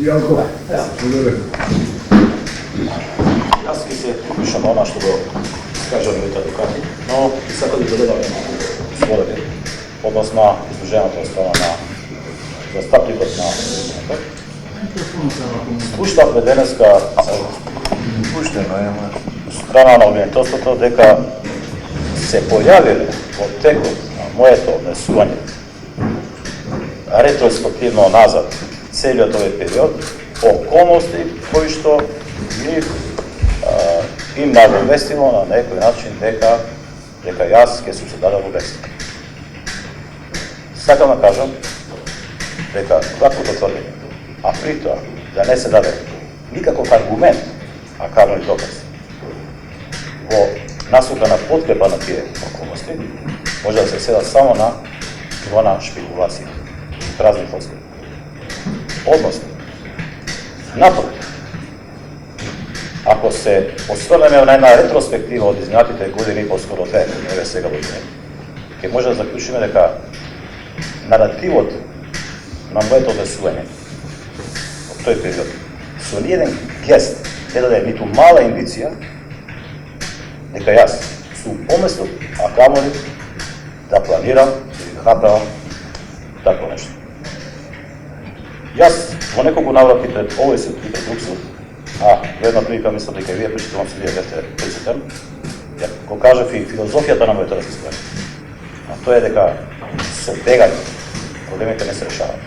Јанко, благодаря. Јас ќе се вклучам на она што го скажа моите адвокати, но сакам да додадам својот, односно изложената страна на застапникот на Пуштавме денеска страна на обвинителството дека се појавиле во текот на моето однесување ретроспективно назад целиот овој период околности кои што им наговестило на некој начин дека јас ќе сум се дадал во бедство. Сакам да кажам дека таквото тврдење, а при тоа да не се даде никаков аргумент, а камо и доказ, во насока на подкрепа на тие околности, може да се седа само на ниво на шпекулација, празни флоскули. Односно, напротив, ако се осврнеме на една ретроспектива од изминатите години, поскоро две, еве сега години, ќе може да заклучиме дека наративот на моето однесување во тој период со ниеден гест не даде ниту мала индиција дека јас сум поместот, а камоли да планирам или да направам такво нешто. Јас во неколку наврати пред овој се пред Луксов, а во една прилика мислам дека и вие причитувам се вие бевте присутен, ја го кажав и филозофијата на моето размислување. А тоа е дека со бегање проблемите не се решаваат.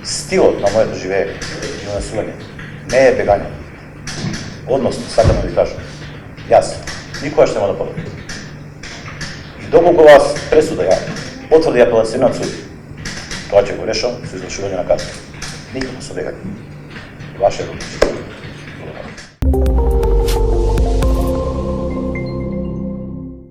Стилот на моето живење и однесување не е бегање. Односно, сакам да ви кажам, јас никогаш нема да победам. И доколку вас пресуда ја потврди апелацијниот суд, тоа ќе го решам со извршување на казна. Никако со бегање. Ваше одлучение.